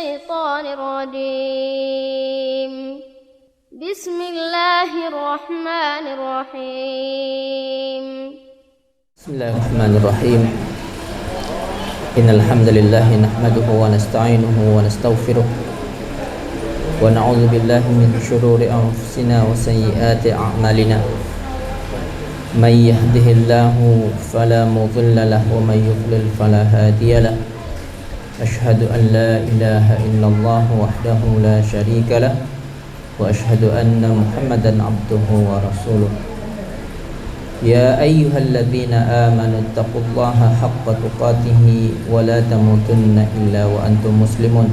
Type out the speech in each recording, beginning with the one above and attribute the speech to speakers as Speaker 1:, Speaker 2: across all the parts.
Speaker 1: الشيطان الرجيم بسم الله الرحمن الرحيم
Speaker 2: بسم الله الرحمن الرحيم إن الحمد لله نحمده ونستعينه ونستغفره ونعوذ بالله من شرور أنفسنا وسيئات أعمالنا من يهده الله فلا مضل له ومن يضلل فلا هادي له أشهد أن لا إله إلا الله وحده لا شريك له وأشهد أن محمدا عبده ورسوله يا أيها الذين آمنوا اتقوا الله حق تقاته ولا تموتن إلا وأنتم مسلمون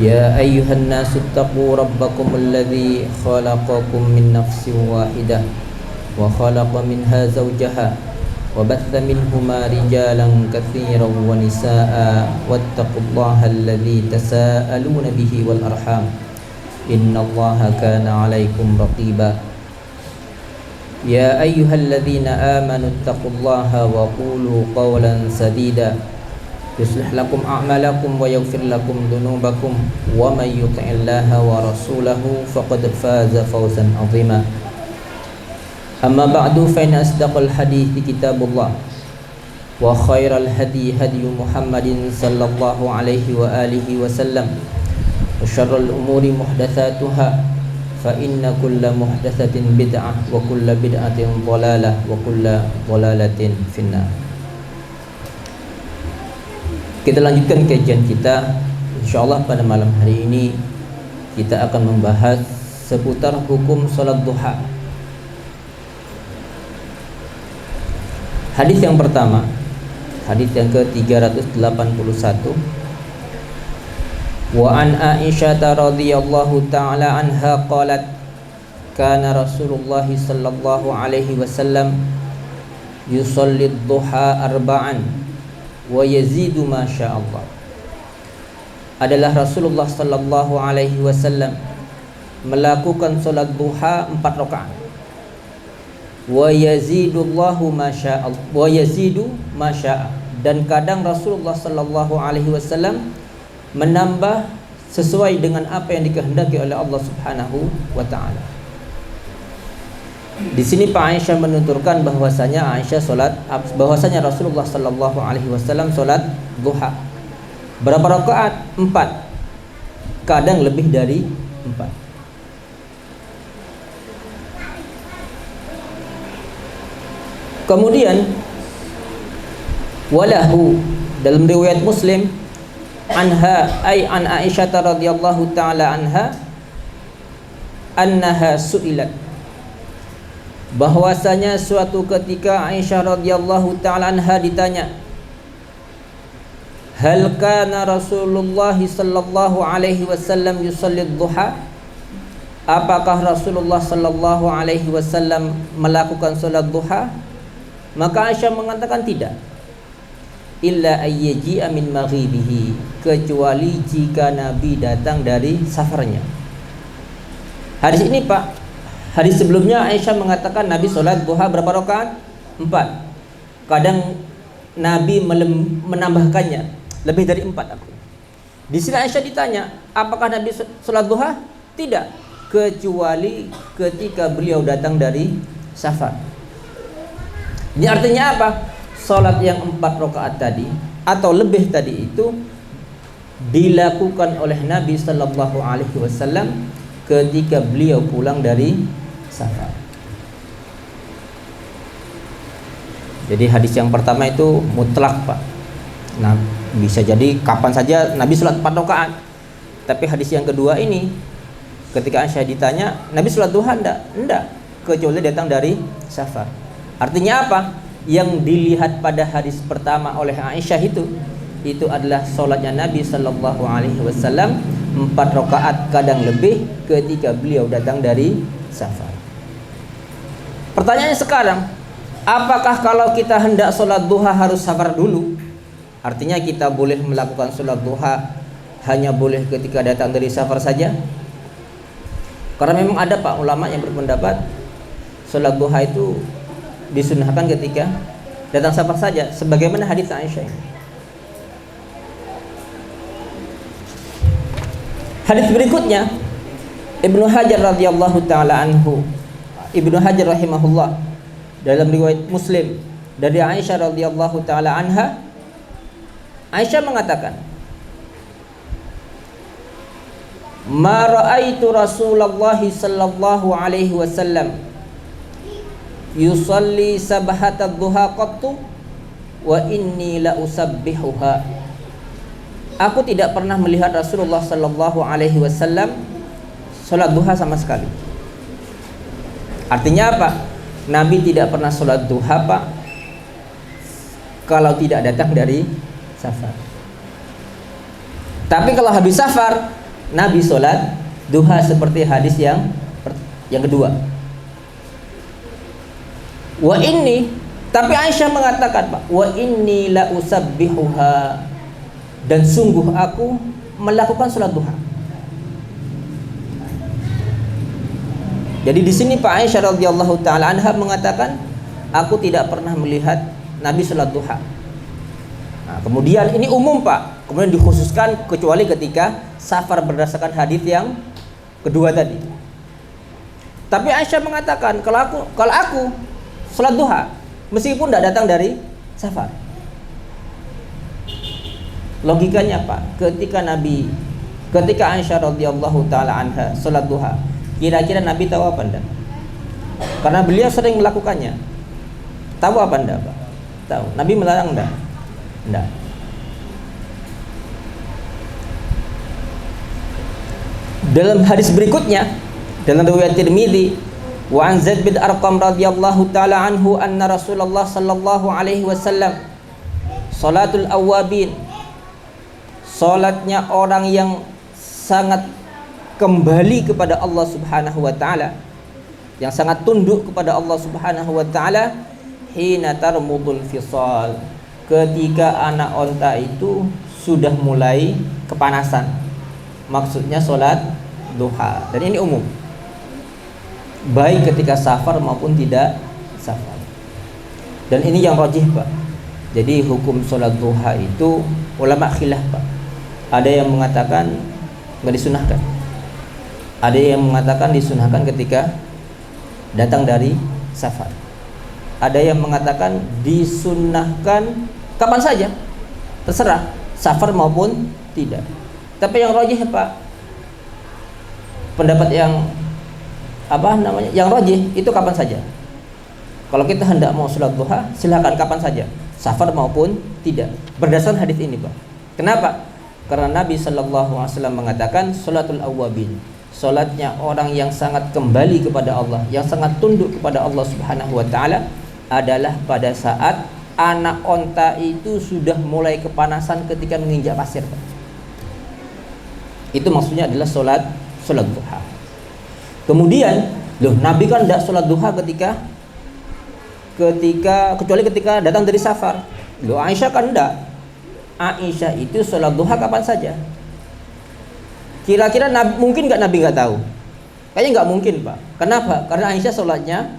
Speaker 2: يا أيها الناس اتقوا ربكم الذي خلقكم من نفس واحدة وخلق منها زوجها وبث منهما رجالا كثيرا ونساء واتقوا الله الذي تساءلون به والأرحام إن الله كان عليكم رقيبا يا أيها الذين آمنوا اتقوا الله وقولوا قولا سديدا يصلح لكم أعمالكم ويغفر لكم ذنوبكم ومن يطع الله ورسوله فقد فاز فوزا عظيما أما بعد فإن أصدق الحديث كتاب الله وخير الهدي هدي محمد صلى الله عليه وآله وسلم وشر الأمور محدثاتها فإن كل محدثة بدعة وكل بدعة ضلالة وكل ضلالة في النار. Kita lanjutkan kajian kita. InsyaAllah pada malam hari ini kita akan membahas seputar hukum salat duha. Hadis yang pertama, hadis yang ke-381. Wa an Aisyah radhiyallahu ta'ala anha qalat kana Rasulullah sallallahu alaihi wasallam yusalli ad-duha arba'an wa yazidu ma sya'allah. Adalah Rasulullah sallallahu alaihi wasallam melakukan salat duha 4 rakaat. Wa yazidullahu ma sya'allah wa yazidu ma sya'a. Dan kadang Rasulullah sallallahu alaihi wasallam menambah sesuai dengan apa yang dikehendaki oleh Allah Subhanahu wa taala. Di sini Pak Aisyah menuturkan bahwasanya bahwasanya Rasulullah sallallahu alaihi wasallam salat duha. Berapa rakaat? 4. Kadang lebih dari 4. Kemudian walahu dalam riwayat Muslim anha ay an Aisyah radhiyallahu taala anha annaha su'ilat, bahwasanya suatu ketika Aisyah radhiyallahu taala anha ditanya, hal kana Rasulullah sallallahu alaihi wasallam yusalli duha, apakah Rasulullah sallallahu alaihi wasallam melakukan salat duha? Maka Aisyah mengatakan tidak. Illa ayyaji'a min maghibihi, kecuali jika Nabi datang dari safarnya. Hadis ini Pak, hadis sebelumnya Aisyah mengatakan Nabi sholat duha berapa rakaat? 4. Kadang Nabi menambahkannya lebih dari 4 aku. Di sini Aisyah ditanya, apakah Nabi sholat duha? Tidak, kecuali ketika beliau datang dari safar. Ini artinya apa? Salat yang 4 rakaat tadi atau lebih tadi itu dilakukan oleh Nabi sallallahu alaihi wasallam ketika beliau pulang dari safar. Jadi hadis yang pertama itu mutlak, Pak. Nah, bisa jadi kapan saja Nabi salat 4 rakaat. Tapi hadis yang kedua ini ketika Aisyah ditanya, Nabi salat duha enggak, kecuali datang dari safar. Artinya apa? Yang dilihat pada hadis pertama oleh Aisyah itu adalah salatnya Nabi sallallahu alaihi wasallam 4 rakaat kadang lebih ketika beliau datang dari safar. Pertanyaannya sekarang, apakah kalau kita hendak salat duha harus safar dulu? Artinya kita boleh melakukan salat duha hanya boleh ketika datang dari safar saja? Karena memang ada Pak ulama yang berpendapat salat duha itu disunahkan ketika datang safar saja, sebagaimana hadis Aisyah. Hadis berikutnya Ibnu Hajar radhiyallahu taala anhu, Ibnu Hajar rahimahullah, dalam riwayat Muslim dari Aisyah radhiyallahu taala anha, Aisyah mengatakan, "Ma ra'aitu Rasulullah sallallahu alaihi wasallam yusalli sabhatat duha qattu wa inni la usabbihuha." Aku tidak pernah melihat Rasulullah sallallahu alaihi wasallam salat duha sama sekali. Artinya apa? Nabi tidak pernah salat duha, Pak, kalau tidak datang dari safar. Tapi kalau habis safar, Nabi salat duha seperti hadis yang kedua. Wa inni, tapi Aisyah mengatakan, Pak, wa inni la usabbihuha, dan sungguh aku melakukan salat duha. Jadi di sini Pak Aisyah radhiyallahu taala anha mengatakan, aku tidak pernah melihat Nabi salat duha. Nah, kemudian ini umum, Pak. Kemudian dikhususkan kecuali ketika safar berdasarkan hadis yang kedua tadi. Tapi Aisyah mengatakan, kalau aku salat duha meskipun tidak datang dari safar. Logikanya, Pak, ketika Aisyah radhiyallahu taala anha salat duha, kira-kira Nabi tahu apa enggak? Karena beliau sering melakukannya. Tahu apa enggak, Pak? Tahu. Nabi melarang enggak? Enggak. Dalam hadis berikutnya, dalam riwayat Tirmidzi, wa an Zaid bin Arqam radhiyallahu taala anhu anna Rasulullah sallallahu alaihi wasallam salatul awabin, salatnya orang yang sangat kembali kepada Allah Subhanahu wa taala, yang sangat tunduk kepada Allah Subhanahu wa taala, hina tarmudul fisal, ketika anak onta itu sudah mulai kepanasan. Maksudnya salat duha. Dan ini umum, baik ketika safar maupun tidak safar. Dan ini yang rajih, Pak. Jadi hukum salat duha itu ulama khilaf, Pak. Ada yang mengatakan enggak disunahkan. Ada yang mengatakan disunahkan ketika datang dari safar. Ada yang mengatakan disunahkan kapan saja, terserah, safar maupun tidak. Tapi yang rajih, Pak, pendapat yang yang rajih itu kapan saja. Kalau kita hendak mau salat duha, silakan kapan saja, safar maupun tidak, berdasarkan hadis ini, Pak. Kenapa? Karena Nabi sallallahu alaihi wasallam mengatakan salatul awwabin, salatnya orang yang sangat kembali kepada Allah, yang sangat tunduk kepada Allah Subhanahu wa taala, adalah pada saat anak onta itu sudah mulai kepanasan ketika menginjak pasir, Pak. Itu maksudnya adalah salat duha. Kemudian, Nabi kan tidak salat duha kecuali ketika datang dari safar. Aisyah kan tidak. Aisyah itu salat duha kapan saja. Kira-kira mungkin nggak Nabi nggak tahu? Kayaknya nggak mungkin, Pak. Kenapa? Karena Aisyah sholatnya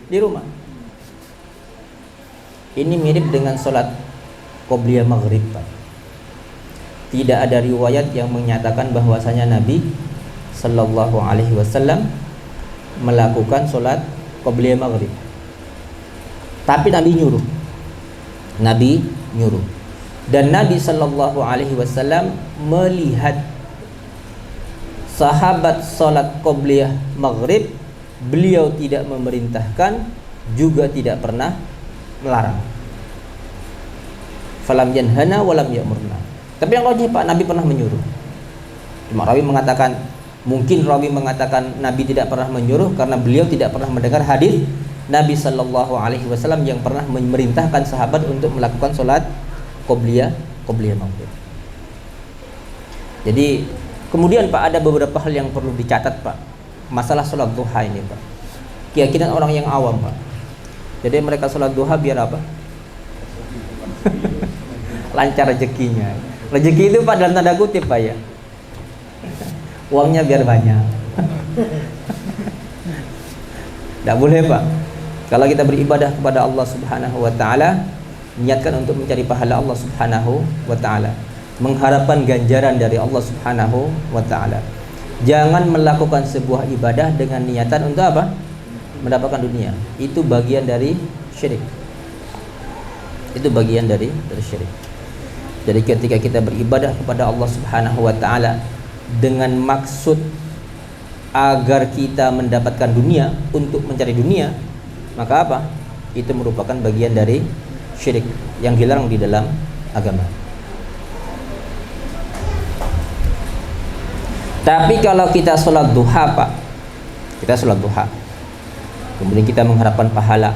Speaker 2: di rumah. Ini mirip dengan sholat qobliyah maghrib, Pak. Tidak ada riwayat yang menyatakan bahwasanya Nabi Sallallahu Alaihi Wasallam melakukan sholat qobliyah maghrib. Tapi Nabi nyuruh. Dan Nabi Sallallahu Alaihi Wasallam melihat sahabat salat qobliyah maghrib, beliau tidak memerintahkan, juga tidak pernah melarang. Falam yanhana walam ya'murna. Tapi yang rajih, Pak, Nabi pernah menyuruh. Cuma mungkin rawi mengatakan Nabi tidak pernah menyuruh karena beliau tidak pernah mendengar hadis Nabi Sallallahu Alaihi Wasallam yang pernah memerintahkan sahabat untuk melakukan salat qobliyah maghrib. Jadi kemudian, Pak, ada beberapa hal yang perlu dicatat, Pak, masalah sholat duha ini, Pak. Keyakinan orang yang awam, Pak. Jadi mereka sholat duha biar apa? Lancar rezekinya. Rezeki itu, Pak, dalam tanda kutip, Pak, ya. Uangnya biar banyak. Tidak boleh, Pak. Kalau kita beribadah kepada Allah Subhanahu wa taala, niatkan untuk mencari pahala Allah Subhanahu wa taala. mengharapkan ganjaran dari Allah Subhanahu wa taala. Jangan melakukan sebuah ibadah dengan niatan untuk apa? Mendapatkan dunia. Itu bagian dari syirik. Itu bagian dari syirik. Jadi ketika kita beribadah kepada Allah Subhanahu wa taala dengan maksud agar kita mendapatkan dunia, untuk mencari dunia, maka apa? Itu merupakan bagian dari syirik yang dilarang di dalam agama. Tapi kalau kita sholat duha, Pak, kita sholat duha, kemudian kita mengharapkan pahala,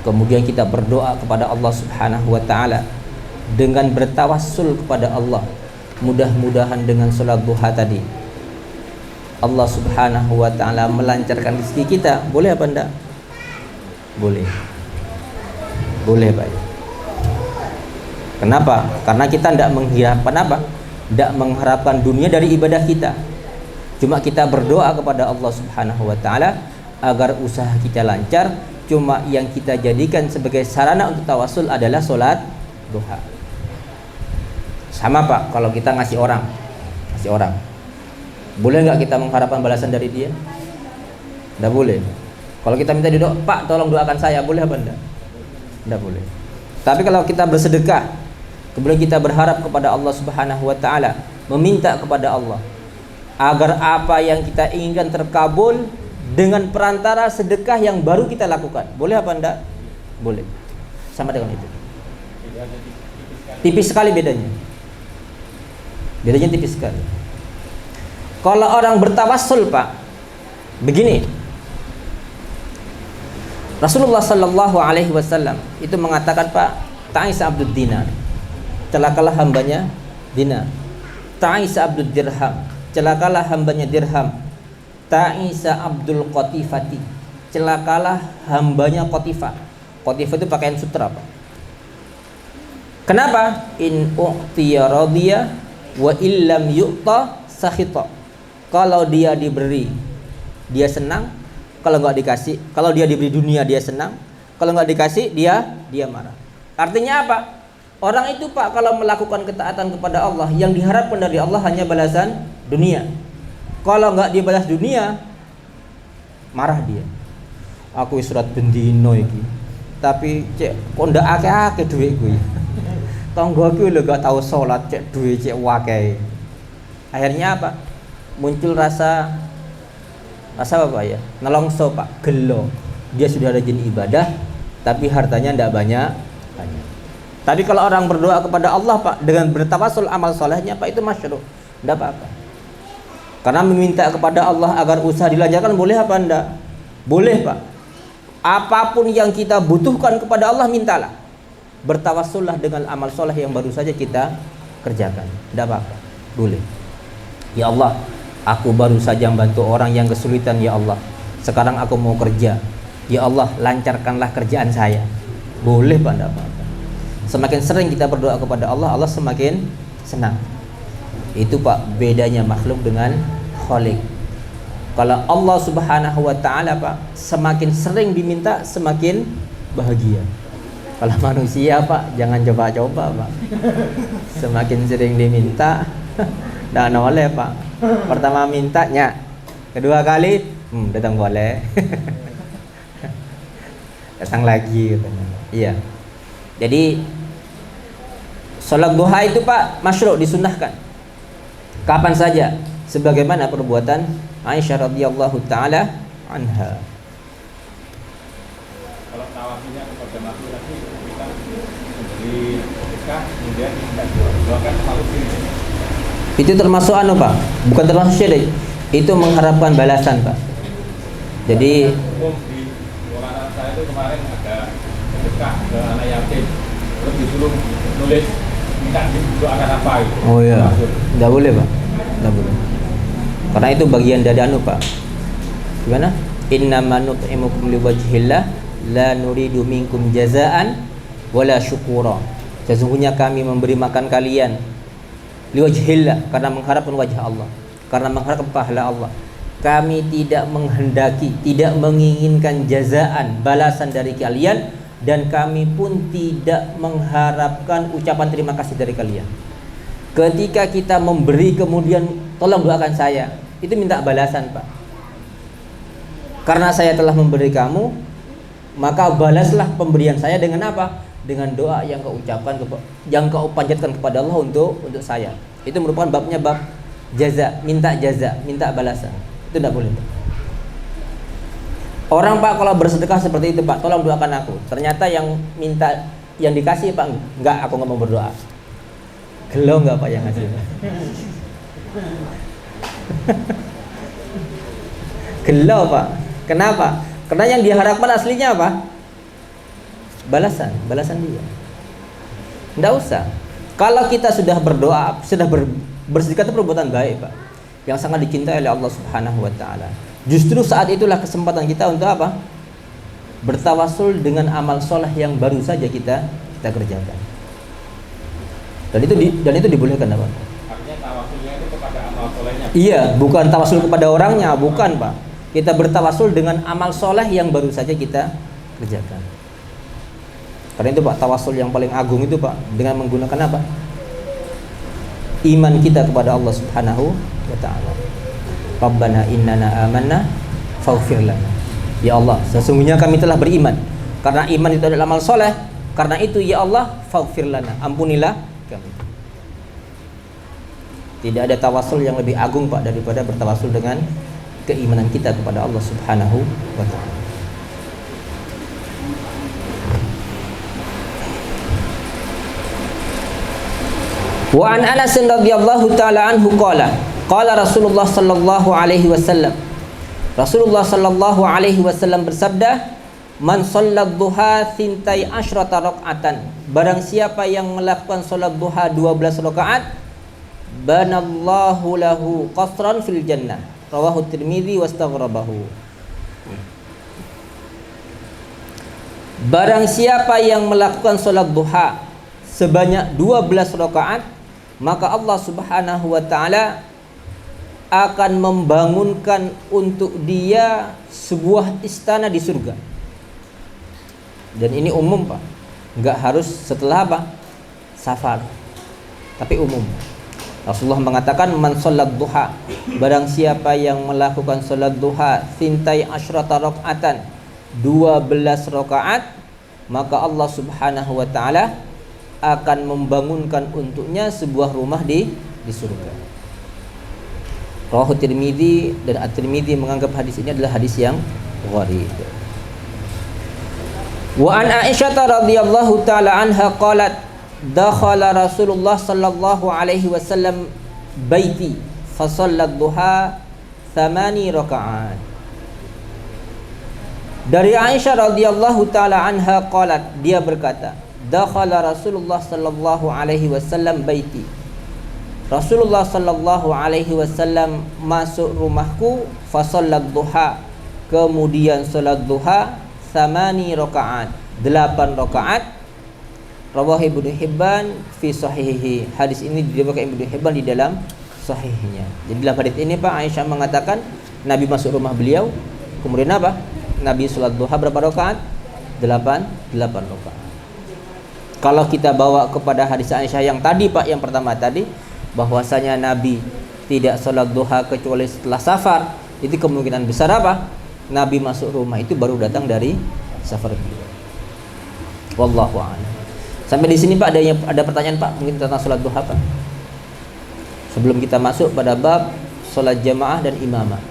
Speaker 2: kemudian kita berdoa kepada Allah Subhanahu wa taala dengan bertawassul kepada Allah, mudah-mudahan dengan sholat duha tadi Allah Subhanahu wa taala melancarkan rezeki kita. Boleh apa enggak? Boleh. Boleh, Pak. Kenapa? Karena kita tidak mengharapkan apa? Tidak mengharapkan dunia dari ibadah kita. Cuma kita berdoa kepada Allah Subhanahu wa taala agar usaha kita lancar. Cuma yang kita jadikan sebagai sarana untuk tawasul adalah sholat duha. Sama, Pak, kalau kita ngasih orang, boleh nggak kita mengharapkan balasan dari dia? Tidak boleh. Kalau kita minta didoa, Pak tolong doakan saya, boleh apa enggak? Tidak boleh. Tapi kalau kita bersedekah, kemudian kita berharap kepada Allah Subhanahu wa taala, meminta kepada Allah agar apa yang kita inginkan terkabul dengan perantara sedekah yang baru kita lakukan. Boleh apa enggak? Boleh. Sama dengan itu. Tipis sekali bedanya. Bedanya tipis sekali. Kalau orang bertawassul, Pak, begini. Rasulullah sallallahu alaihi wasallam itu mengatakan, Pak, ta'isa abdud dinar, celakalah hambanya dinar. Ta'isa abdud dirham, celakalah hambanya dirham. Ta'isa abdul qatifati, celakalah hambanya qatifah. Qatifah itu pakaian sutra, Pak. Kenapa? In u'tiya radiya wa illam yu'ta sakhita. Kalau dia diberi, dia senang. Kalau nggak dikasih, kalau dia diberi dunia dia senang. Kalau nggak dikasih, dia marah. Artinya apa? Orang itu, Pak, kalau melakukan ketaatan kepada Allah, yang diharapkan dari Allah hanya balasan dunia. Kalau nggak dibalas dunia, marah dia. Aku surat bendino iki, tapi cek kok ndak akeh-akeh duitku. Tanggoku lho gak tahu sholat, cek duit cek wakai. Akhirnya apa? Muncul rasa apa ya? Nelongso, Pak, gelo. Dia sudah rajin ibadah, tapi hartanya tidak banyak. Tapi kalau orang berdoa kepada Allah, Pak, dengan bertawasul amal solehnya, Pak, itu masyru', tidak apa-apa. Karena meminta kepada Allah agar usaha dilancarkan, boleh apa enggak? Boleh, Pak. Apapun yang kita butuhkan kepada Allah, mintalah. Bertawassullah dengan amal soleh yang baru saja kita kerjakan, tidak apa-apa, boleh. Ya Allah, aku baru saja membantu orang yang kesulitan, ya Allah. Sekarang aku mau kerja, ya Allah, lancarkanlah kerjaan saya. Boleh, Pak, tidak apa-apa. Semakin sering kita berdoa kepada Allah, Allah semakin senang. Itu, Pak, bedanya makhluk dengan Khalik. Kalau Allah Subhanahu wa taala, Pak, semakin sering diminta, semakin bahagia. Kalau manusia, Pak, jangan coba-coba, Pak. Semakin sering diminta, dah noleh, Pak. Pertama mintanya, kedua kali, datang boleh. Datang lagi, katanya. Iya. Jadi sholat duha itu, Pak, masyru', disunnahkan. Kapan saja, sebagaimana perbuatan Aisyah radhiyallahu taala anha.
Speaker 3: Kalau tawafnya kepada laki-laki, kita memberi sedekah, kemudian tidak doakan termasuk syirik.
Speaker 2: Itu termasuk Pak, bukan termasuk syirik. Itu mengharapkan balasan, Pak. Jadi
Speaker 3: umum di orang saya itu kemarin ada sedekah ke anak yatim, terus disuruh nulis minta didoakan apa itu.
Speaker 2: Oh iya, tidak boleh, Pak, tidak boleh. Karena itu bagian dari Pak. Gimana? Innama nut'imukum liwajhillah la nuridu minkum jazaan wala syukura. Sesungguhnya kami memberi makan kalian liwajhillah, karena mengharapkan wajah Allah, karena mengharapkan pahala Allah. Kami tidak menghendaki, tidak menginginkan jazaan, balasan dari kalian, dan kami pun tidak mengharapkan ucapan terima kasih dari kalian. Ketika kita memberi kemudian tolong doakan saya, itu minta balasan, Pak. Karena saya telah memberi kamu, maka balaslah pemberian saya dengan apa? Dengan doa yang kau ucapkan, yang kau panjatkan kepada Allah untuk saya. Itu merupakan babnya bab jaza, minta balasan. Itu tidak boleh, Pak. Orang, Pak, kalau bersedekah seperti itu, Pak, tolong doakan aku. Ternyata yang minta, yang dikasih, Pak, enggak, aku nggak mau berdoa. Gelo nggak, Pak, yang ngasih? Gelo, Pak. Kenapa? Karena yang diharapkan aslinya apa? Balasan dia. Nggak usah. Kalau kita sudah berdoa, sudah bersedekah, itu perbuatan baik, Pak, yang sangat dicintai oleh Allah Subhanahu wa taala. Justru saat itulah kesempatan kita untuk apa? Bertawasul dengan amal soleh yang baru saja kita kerjakan. Dan itu dibolehkan, Pak.
Speaker 3: Artinya tawasulnya itu kepada amal solehnya.
Speaker 2: Iya, bukan tawasul kepada orangnya, bukan, Pak. Kita bertawasul dengan amal soleh yang baru saja kita kerjakan. Karena itu, Pak, tawasul yang paling agung itu, Pak, dengan menggunakan apa? Iman kita kepada Allah Subhanahu wa taala. Rabbana innana amanna faghfir lana. Ya Allah, sesungguhnya kami telah beriman. Karena iman itu adalah amal soleh. Karena itu, ya Allah, faghfir lana, ampunilah kami. Tidak ada tawasul yang lebih agung, Pak, daripada bertawasul dengan keimanan kita kepada Allah Subhanahu wa taala. Wa an Anas radhiyallahu taala anhu qala Rasulullah sallallahu alaihi wasallam. Rasulullah sallallahu alaihi wasallam bersabda, "Man shallat duha thintai asyrata rakaatan." Barang siapa yang melakukan salat duha 12 rakaat, banallahu lahu qasran fil jannah. Rawahu Tirmidzi wastaghrabahu. Barang siapa yang melakukan salat duha sebanyak 12 rakaat, maka Allah Subhanahu wa taala akan membangunkan untuk dia sebuah istana di surga. Dan ini umum, Pak. Enggak harus setelah apa? Safar. Tapi umum. Rasulullah mengatakan, man sholat duha, barang siapa yang melakukan sholat duha thintai asyrata rakaatan, 12 rakaat, maka Allah Subhanahu wa taala akan membangunkan untuknya sebuah rumah di surga. Rawahu Tirmidzi, dan At-Tirmidzi menganggap hadis ini adalah hadis yang gharib. Wa an Aisyah radhiyallahu taala anha qalat, dakhala Rasulullah sallallahu alaihi wasallam baiti fa shallat duha 8 rakaat. Dari Aisyah radhiyallahu taala anha qalat, dia berkata, dakhala Rasulullah sallallahu alaihi wasallam baiti. Rasulullah sallallahu alaihi wasallam masuk rumahku, fa shallat duha, kemudian salat duha 8 rakaat, 8 rakaat. Rawahu Ibnu Hibban fi sahihihi. Hadis ini diriwayatkan Ibnu Hibban di dalam sahihnya. Jadi dalam hadis ini, Pak, Aisyah mengatakan Nabi masuk rumah beliau, kemudian apa? Nabi salat duha berapa rakaat? 8 rakaat. Kalau kita bawa kepada hadis Aisyah yang tadi, Pak, yang pertama tadi, bahwasanya Nabi tidak salat duha kecuali setelah safar, itu kemungkinan besar apa? Nabi masuk rumah itu baru datang dari safar beliau. Wallahu a'lam. Sampai di sini, Pak, ada pertanyaan, Pak, mungkin tentang salat duha, Pak, sebelum kita masuk pada bab salat jamaah dan imamah.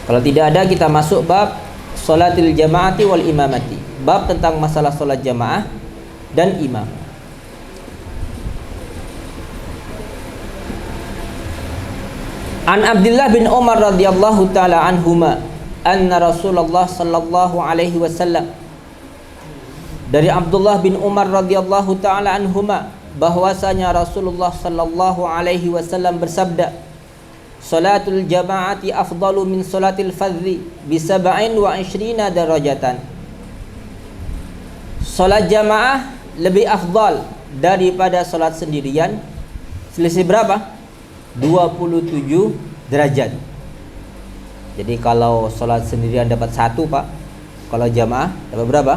Speaker 2: Kalau tidak ada, kita masuk bab salatil jamaati wal imamati, bab tentang masalah salat jamaah dan imamah. An Abdullah bin Umar radhiyallahu taala anhuma anna Rasulullah sallallahu alaihi wasallam, dari Abdullah bin Umar radhiyallahu taala anhuma, bahwasanya Rasulullah sallallahu alaihi wasallam bersabda, salatul jamaati afdalu min salatil fardhi bi 27 darajatan. Salat jamaah lebih afdal daripada salat sendirian. Selisih berapa? 27 derajat. Jadi kalau salat sendirian dapat 1, Pak, kalau jamaah dapat berapa?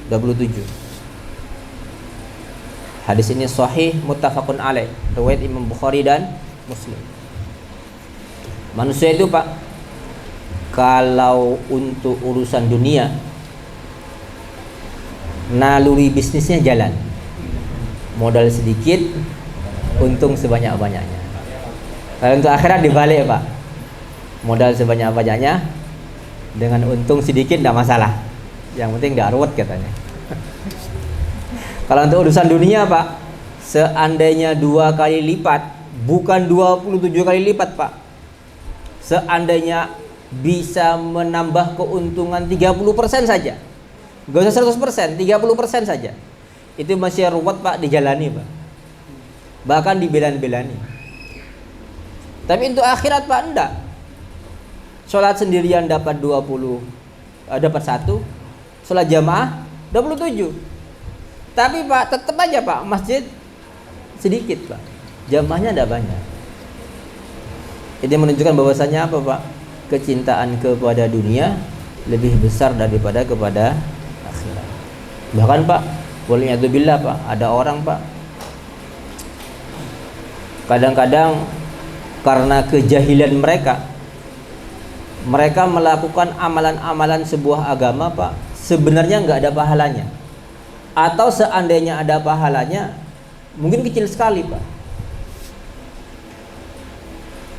Speaker 2: 27. Hadis ini sahih muttafaqun alaih, riwayat Imam Bukhari dan Muslim. Manusia itu Pak, kalau untuk urusan dunia, naluri bisnisnya jalan. Modal sedikit, untung sebanyak-banyaknya. Kalau untuk akhirat dibalik Pak, modal sebanyak-banyaknya dengan untung sedikit tidak masalah, yang penting tidak ruwet katanya. Kalau untuk urusan dunia Pak, seandainya 2 kali lipat, bukan 27 kali lipat Pak, seandainya bisa menambah keuntungan 30% saja, gak usah 100%, 30% saja, itu masih ruwet Pak, dijalani Pak, bahkan dibelan-belani. Tapi untuk akhirat Pak enggak. Sholat sendirian dapat 20, dapat 1, sholat jamaah 27. Tapi Pak, tetap aja Pak, masjid sedikit Pak, jamaahnya tidak banyak. Ini menunjukkan bahwasanya apa Pak? Kecintaan kepada dunia lebih besar daripada kepada akhirat. Bahkan Pak, waliyadzubillah Pak, ada orang Pak, kadang-kadang karena kejahilan mereka melakukan amalan-amalan sebuah agama Pak, sebenarnya nggak ada pahalanya, atau seandainya ada pahalanya mungkin kecil sekali Pak,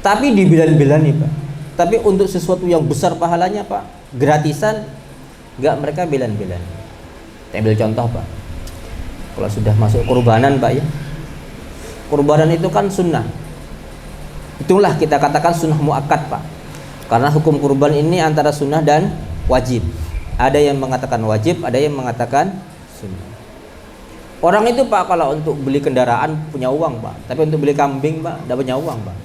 Speaker 2: tapi dibelan-belani Pak. Tapi untuk sesuatu yang besar pahalanya Pak, gratisan, nggak mereka belan-belan. Saya ambil contoh Pak, kalau sudah masuk kurbanan Pak ya, kurbanan itu kan sunnah, itulah kita katakan sunnah muakkad Pak, karena hukum kurban ini antara sunnah dan wajib. Ada yang mengatakan wajib, ada yang mengatakan sunnah. Orang itu Pak, kalau untuk beli kendaraan punya uang Pak, tapi untuk beli kambing Pak tidak punya uang Pak.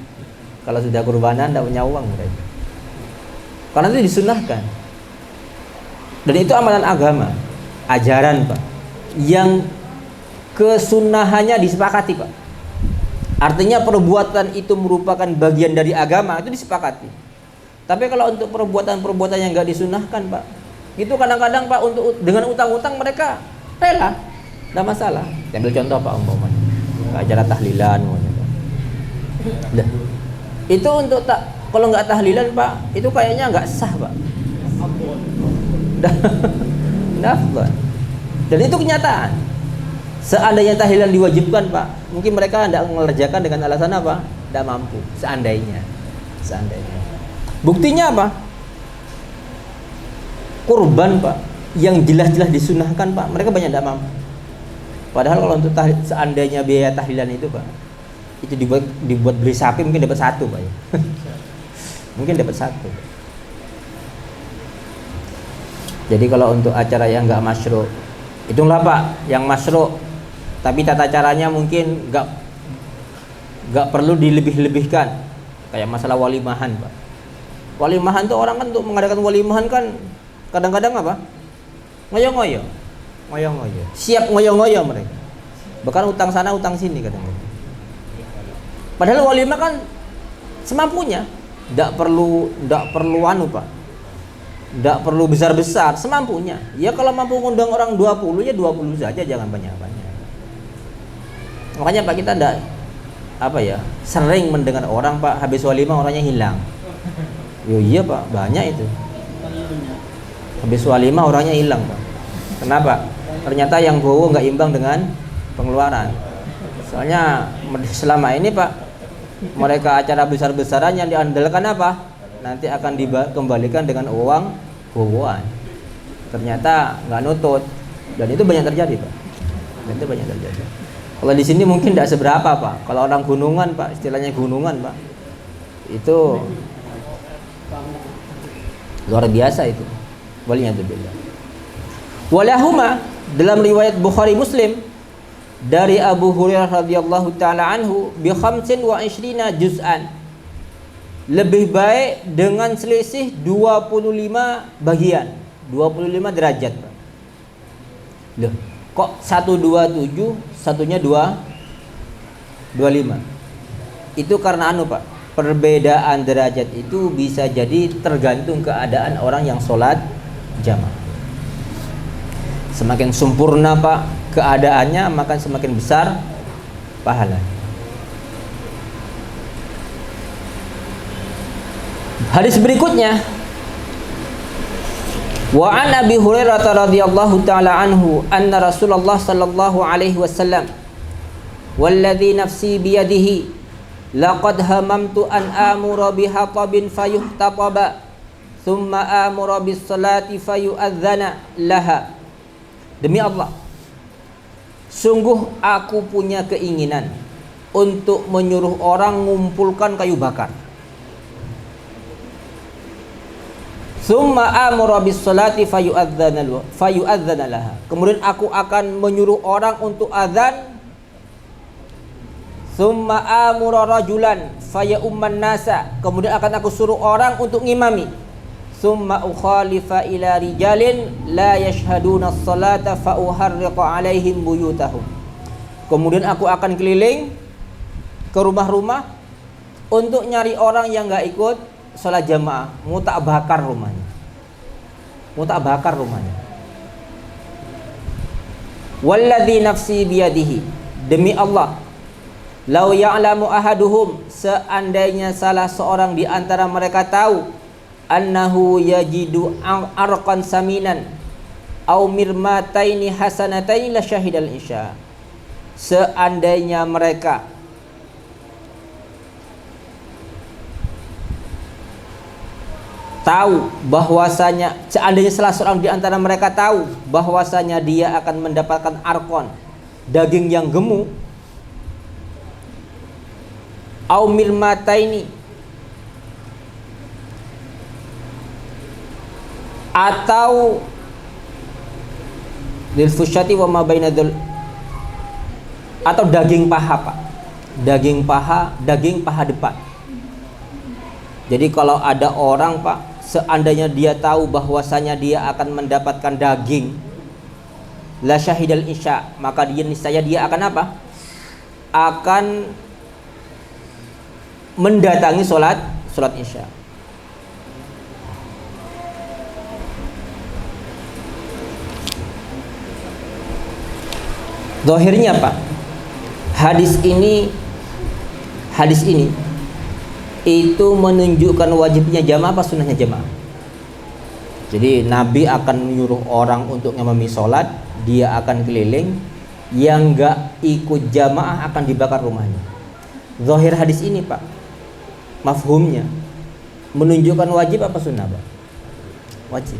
Speaker 2: Kalau sudah kurbanan tidak punya uang mereka, karena itu disunnahkan. Dan itu amalan agama, ajaran Pak, yang kesunahannya disepakati Pak. Artinya perbuatan itu merupakan bagian dari agama, itu disepakati. Tapi kalau untuk perbuatan-perbuatan yang nggak disunahkan Pak, itu kadang-kadang Pak, untuk dengan utang-utang mereka rela, tidak masalah. Saya ambil contoh Pak, umpamanya acara tahlilan, nah, itu untuk kalau nggak tahlilan Pak, itu kayaknya nggak sah Pak. Nafkah. Dan itu kenyataan. Seandainya tahlilan diwajibkan Pak, mungkin mereka tidak mengerjakan dengan alasan apa? Tidak mampu. Seandainya. Buktinya apa? Kurban Pak, yang jelas-jelas disunahkan Pak, mereka banyak tidak mampu. Padahal kalau untuk seandainya biaya tahlilan itu Pak, itu dibuat beli sapi mungkin dapat 1 Pak ya. Mungkin dapat 1. Jadi kalau untuk acara yang nggak masyru', hitunglah Pak, yang masyru', tapi tata caranya mungkin nggak perlu dilebih-lebihkan, kayak masalah walimahan Pak. Walimahan tuh orang kan untuk mengadakan walimahan kan kadang-kadang apa? Ngoyo-ngoyo, siap ngoyo-ngoyo mereka, bahkan utang sana utang sini kadang-kadang. Padahal walimah kan semampunya, tidak perlu anu Pak, tidak perlu besar-besar, semampunya. Ya kalau mampu ngundang orang 20 ya 20 saja, jangan banyak-banyak. Makanya Pak, kita tidak sering mendengar orang Pak habis walimah orangnya hilang. Yo iya Pak, banyak itu. Habis walimah orangnya hilang Pak. Kenapa? Ternyata yang bawa nggak imbang dengan pengeluaran. Soalnya selama ini Pak, mereka acara besar-besaran yang diandalkan apa? Nanti akan dikembalikan dengan uang bawaan. Ternyata nggak nutut, dan itu banyak terjadi Pak. Kalau di sini mungkin tidak seberapa Pak. Kalau orang gunungan Pak, istilahnya gunungan Pak, itu luar biasa itu. Waliyadzubillah. Walahuma, dalam riwayat Bukhari Muslim dari Abu Hurairah radhiyallahu taala anhu, bi 25 juz'an, lebih baik dengan selisih 25 bagian, 25 derajat. Loh, kok 127, satunya 25? Itu karena anu Pak, perbedaan derajat itu bisa jadi tergantung keadaan orang yang sholat jamaah. Semakin sempurna Pak keadaannya, maka semakin besar pahala. Hadis berikutnya, wa an Abi Hurairah radhiyallahu taala anhu anna Rasulullah sallallahu alaihi wasallam walladzi nafsi biyadihi laqad hamamtu an amura bihatabin fayuhtataba thumma amura bis salati fayu'adzana laha. Demi Allah, sungguh aku punya keinginan untuk menyuruh orang mengumpulkan kayu bakar. Summa amura bis salati fayu'adzana laha. Kemudian aku akan menyuruh orang untuk azan. Summa amura rajulan faya'umman nasa. Kemudian akan aku suruh orang untuk ngimami. Summa ukhalifa ila rijalin la yashhaduna as-salata fa uharriqa alaihim buyutahum. Kemudian aku akan keliling ke rumah-rumah untuk nyari orang yang enggak ikut salat jamaah, mau tak bakar rumahnya. Walladzi nafsi biyadihi, demi Allah, lau ya'lamu ahaduhum, seandainya salah seorang di antara mereka tahu, annahu yajidu arqan saminan au mirmataini hasanataini la syahidal isya. Seandainya mereka tahu bahwasanya, seandainya salah seorang di antara mereka tahu bahwasanya dia akan mendapatkan arkon, daging yang gemuk, au mirmataini, atau lil fusyati wa ma bainadul, atau daging paha, Pak. Daging paha depan. Jadi kalau ada orang, Pak, seandainya dia tahu bahwasanya dia akan mendapatkan daging la syahidal isya, maka dia niscaya dia akan apa? Akan mendatangi salat isya. Zahirnya, Pak, hadis ini itu menunjukkan wajibnya jamaah apa sunnahnya jamaah. Jadi Nabi akan menyuruh orang untuk ngimami sholat, dia akan keliling, yang enggak ikut jamaah akan dibakar rumahnya. Zahir hadis ini, Pak, mafhumnya menunjukkan wajib apa sunnah, Pak? Wajib.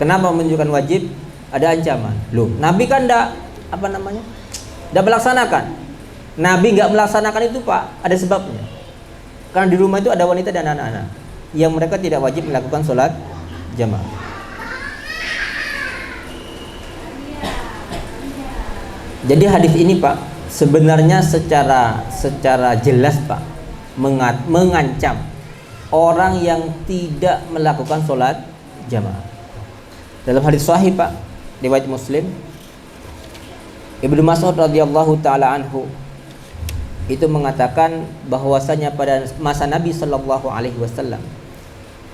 Speaker 2: Kenapa menunjukkan wajib? Ada ancaman. Loh, Nabi kan enggak melaksanakan. Nabi enggak melaksanakan itu, Pak, ada sebabnya. Karena di rumah itu ada wanita dan anak-anak yang mereka tidak wajib melakukan sholat jamaah. Jadi hadis ini, Pak, sebenarnya secara jelas, Pak, mengancam orang yang tidak melakukan sholat jamaah. Dalam hadis sahih, Pak, riwayat Muslim, Ibnu Mas'ud radhiyallahu taala anhu itu mengatakan bahwasanya pada masa Nabi sallallahu alaihi wasallam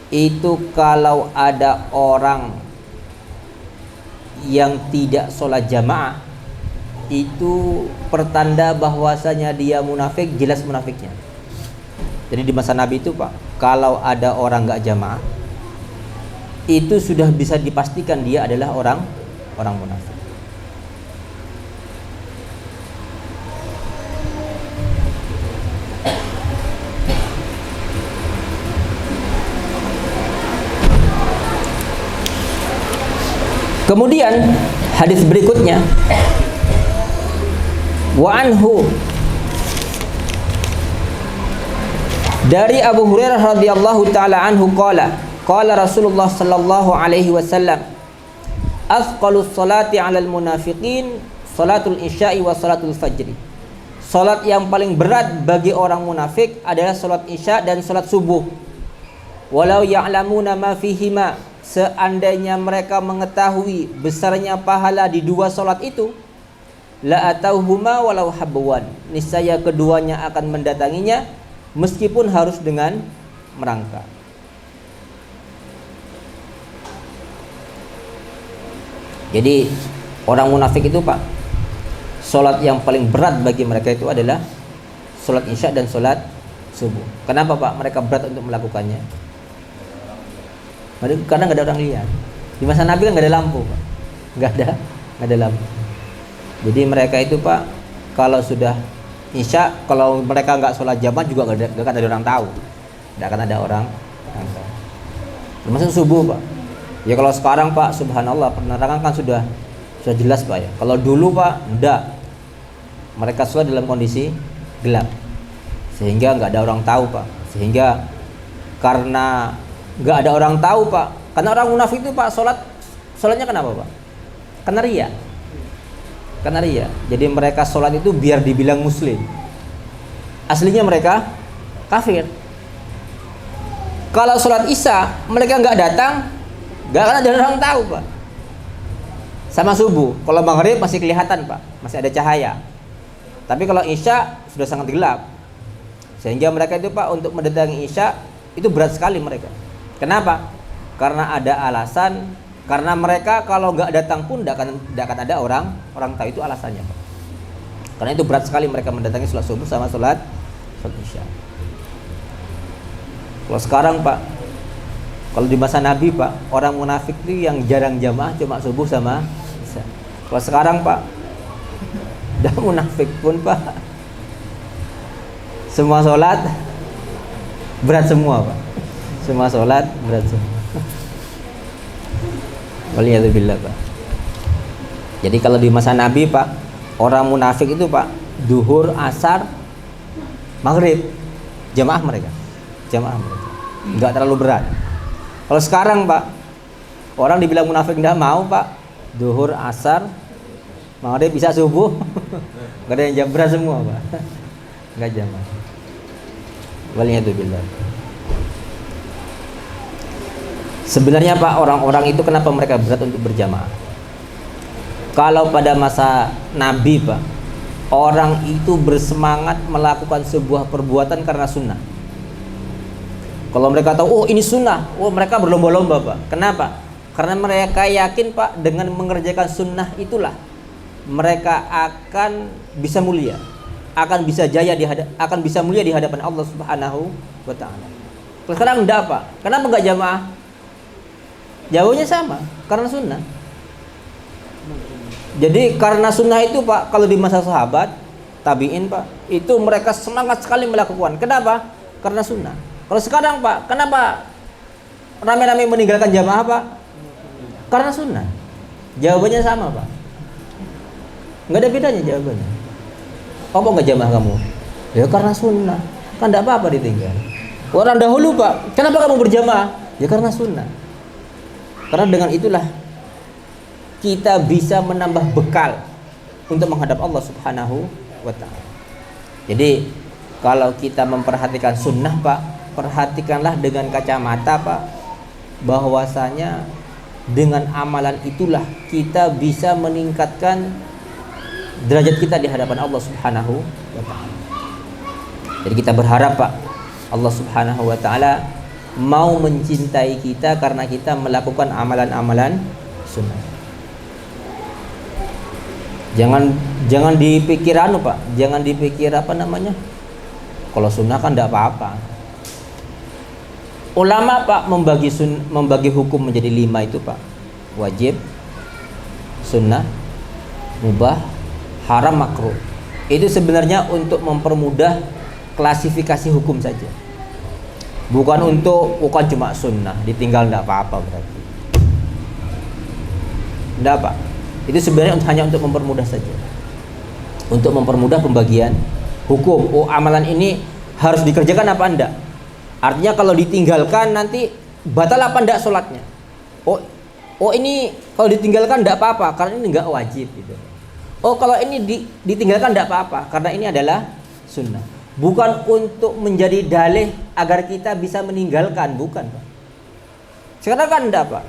Speaker 2: itu kalau ada orang yang tidak sholat jamaah, itu pertanda bahwasanya dia munafik, jelas munafiknya. Jadi di masa Nabi itu, Pak, kalau ada orang enggak jamaah, itu sudah bisa dipastikan dia adalah orang munafik. Kemudian hadis berikutnya, wa anhu, dari Abu Hurairah radhiyallahu taala anhu qala Rasulullah sallallahu alaihi wasallam, athqalus salati 'alal munafiqin salatul isya'i wa salatul fajri. Salat yang paling berat bagi orang munafik adalah salat isya dan salat subuh. Walau ya'lamuna ma fihima, seandainya mereka mengetahui besarnya pahala di dua salat itu, la atauhuma walau habwan, niscaya keduanya akan mendatanginya meskipun harus dengan merangkak. Jadi orang munafik itu, Pak, sholat yang paling berat bagi mereka itu adalah sholat isya dan sholat subuh. Kenapa Pak mereka berat untuk melakukannya? Karena nggak ada orang lihat. Di masa Nabi kan nggak ada lampu Pak, nggak ada lampu. Jadi mereka itu Pak, kalau sudah isya, kalau mereka nggak sholat jamaah juga nggak akan ada orang tahu, nggak akan ada orang tahu. Termasuk subuh Pak. Ya kalau sekarang Pak, subhanallah, penerangan kan sudah jelas Pak ya. Kalau dulu Pak, enggak. Mereka sholat dalam kondisi gelap, sehingga nggak ada orang tahu Pak. Sehingga karena nggak ada orang tahu Pak, karena orang munafik itu Pak sholatnya kenapa Pak? Karena riya. Jadi mereka sholat itu biar dibilang muslim. Aslinya mereka kafir. Kalau sholat isya mereka nggak datang, nggak akan ada orang tahu Pak. Sama subuh, kalau maghrib masih kelihatan Pak, masih ada cahaya. Tapi kalau isya sudah sangat gelap, sehingga mereka itu Pak untuk mendatangi isya itu berat sekali mereka. Kenapa? Karena ada alasan. Karena mereka kalau nggak datang pun nggak akan ada orang tahu, itu alasannya Pak. Karena itu berat sekali mereka mendatangi sholat subuh sama sholat isya. Kalau sekarang Pak, kalau di masa Nabi Pak, orang munafik itu yang jarang jamaah cuma subuh sama isya. Kalau sekarang Pak, dah munafik pun Pak, semua sholat berat semua Pak. Semua sholat berat semua. Waliyadzubillah Pak. Jadi kalau di masa Nabi Pak, orang munafik itu Pak, duhur, asar, maghrib, jamaah mereka, nggak terlalu berat. Kalau sekarang Pak, orang dibilang munafik nggak mau Pak, duhur, asar, maghrib, bisa subuh, nggak ada yang jam berat semua Pak, nggak jamaah. Waliyadzubillah. Sebenarnya Pak, orang-orang itu kenapa mereka berat untuk berjamaah? Kalau pada masa Nabi Pak, orang itu bersemangat melakukan sebuah perbuatan karena sunnah. Kalau mereka tahu, oh ini sunnah, oh mereka berlomba-lomba Pak. Kenapa? Karena mereka yakin Pak, dengan mengerjakan sunnah itulah mereka akan bisa mulia, akan bisa mulia di hadapan Allah Subhanahu wa Ta'ala. Sekarang enggak Pak. Kenapa enggak jamaah? Jauhnya sama, karena sunnah. Jadi karena sunnah itu Pak, kalau di masa sahabat, tabi'in Pak, itu mereka semangat sekali melakukan. Kenapa? Karena sunnah. Kalau sekarang Pak, kenapa rame-rame meninggalkan jamaah Pak? Karena sunnah. Jawabannya sama Pak, nggak ada bedanya jawabannya. Apa nggak jamaah kamu? Ya karena sunnah. Kan tidak apa-apa ditinggal. Orang dahulu Pak, kenapa kamu berjamaah? Ya karena sunnah. Karena dengan itulah kita bisa menambah bekal untuk menghadap Allah Subhanahu wa Ta'ala. Jadi kalau kita memperhatikan sunnah Pak, perhatikanlah dengan kacamata Pak, bahwasanya dengan amalan itulah kita bisa meningkatkan derajat kita di hadapan Allah Subhanahu wa Ta'ala. Jadi kita berharap Pak, Allah Subhanahu wa Ta'ala mau mencintai kita karena kita melakukan amalan-amalan sunnah. Jangan dipikir Pak, jangan dipikir kalau sunnah kan tidak apa-apa. Ulama Pak membagi hukum menjadi 5 itu Pak. Wajib, sunnah, mubah, haram, makruh. Itu sebenarnya untuk mempermudah klasifikasi hukum saja. Bukan cuma sunnah, ditinggal tidak apa-apa berarti. Tidak Pak. Itu sebenarnya hanya untuk mempermudah saja. Untuk mempermudah pembagian hukum. Oh amalan ini harus dikerjakan apa enggak? Artinya kalau ditinggalkan nanti batal apa enggak sholatnya? Oh ini kalau ditinggalkan enggak apa-apa karena ini enggak wajib gitu. Oh kalau ini ditinggalkan enggak apa-apa karena ini adalah sunnah. Bukan untuk menjadi dalih agar kita bisa meninggalkan, bukan Pak. Sekarang kan enggak Pak.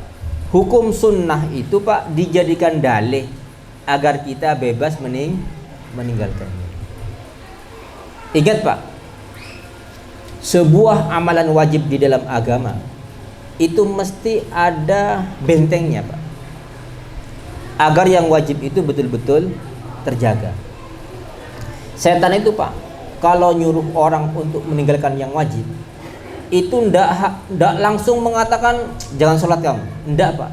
Speaker 2: Hukum sunnah itu Pak dijadikan dalih agar kita bebas meninggalkannya. Ingat Pak, sebuah amalan wajib di dalam agama itu mesti ada bentengnya Pak, agar yang wajib itu betul-betul terjaga. Setan itu Pak, kalau nyuruh orang untuk meninggalkan yang wajib, itu ndak langsung mengatakan jangan sholat kamu, ndak Pak.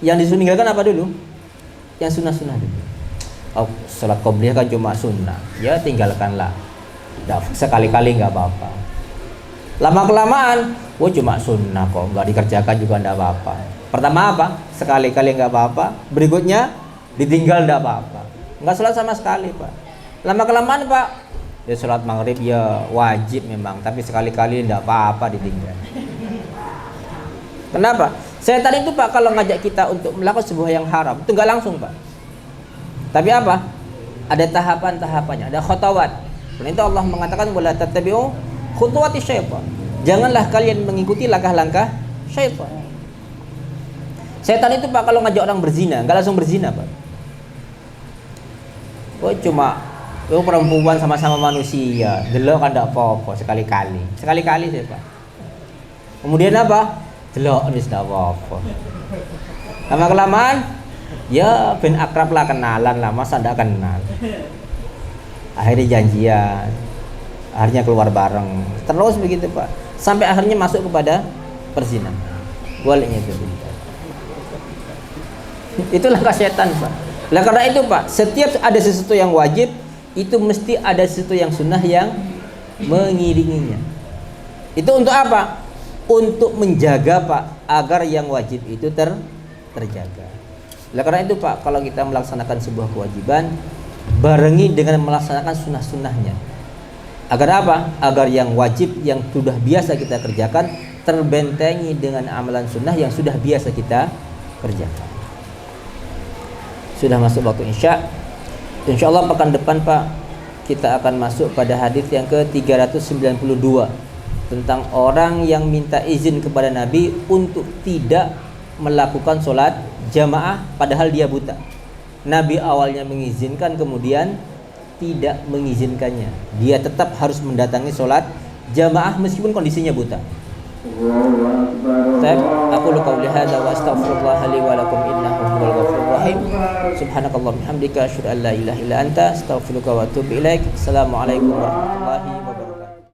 Speaker 2: Yang disuruh meninggalkan apa dulu? Yang sunnah-sunnah dulu. Oh, sholat qobliyah kan cuma sunnah, ya tinggalkanlah. Sekali-kali nggak apa-apa. Lama kelamaan, oh cuma sunnah kok, nggak dikerjakan juga nggak apa-apa. Pertama apa? Sekali-kali nggak apa-apa. Berikutnya ditinggal nggak apa-apa. Nggak sholat sama sekali Pak. Lama kelamaan Pak, ya sholat maghrib ya wajib memang, tapi sekali-kali nggak apa-apa ditinggal. Kenapa? Setan itu Pak kalau ngajak kita untuk melakukan sebuah yang haram itu nggak langsung Pak. Tapi apa? Ada tahapan-tahapannya, ada khutawat. Dan itu Allah mengatakan wala tattabi'u khutuwati syaitan. Janganlah kalian mengikuti langkah-langkah syaitan. Setan itu Pak kalau ngajak orang berzina, nggak langsung berzina Pak. Oh cuma perempuan sama-sama manusia, delok kan ndak apa-apa sekali-kali. Sekali-kali saya Pak. Kemudian apa? Delok wis ndak apa-apa. Lama kelamaan ya ben akrab lah, kenalan lah, masa ndak kenal. Akhirnya janjian, akhirnya keluar bareng, terus begitu Pak, sampai akhirnya masuk kepada perzinahan. Waliknya itu. Itu langkah setan Pak. Nah karena itu Pak, setiap ada sesuatu yang wajib, itu mesti ada sesuatu yang sunnah yang mengiringinya. Itu untuk apa? Untuk menjaga Pak, agar yang wajib itu terjaga. Nah karena itu Pak, kalau kita melaksanakan sebuah kewajiban, barengi dengan melaksanakan sunnah-sunnahnya. Agar apa? Agar yang wajib yang sudah biasa kita kerjakan terbentengi dengan amalan sunnah yang sudah biasa kita kerjakan. Sudah masuk waktu Insya Allah pekan depan Pak, kita akan masuk pada hadis yang ke-392 tentang orang yang minta izin kepada Nabi untuk tidak melakukan sholat jamaah padahal dia buta. Nabi awalnya mengizinkan, kemudian tidak mengizinkannya. Dia tetap harus mendatangi sholat jamaah meskipun kondisinya buta. Aku qauli hadza wa astaghfirullah li wa lakum innahu huwal ghafurur rahim. Subhanakallahumma bihamdika asyhadu an la ilaha illa anta astaghfiruka wa atubu ilaik. Assalamualaikum warahmatullahi wabarakatuh.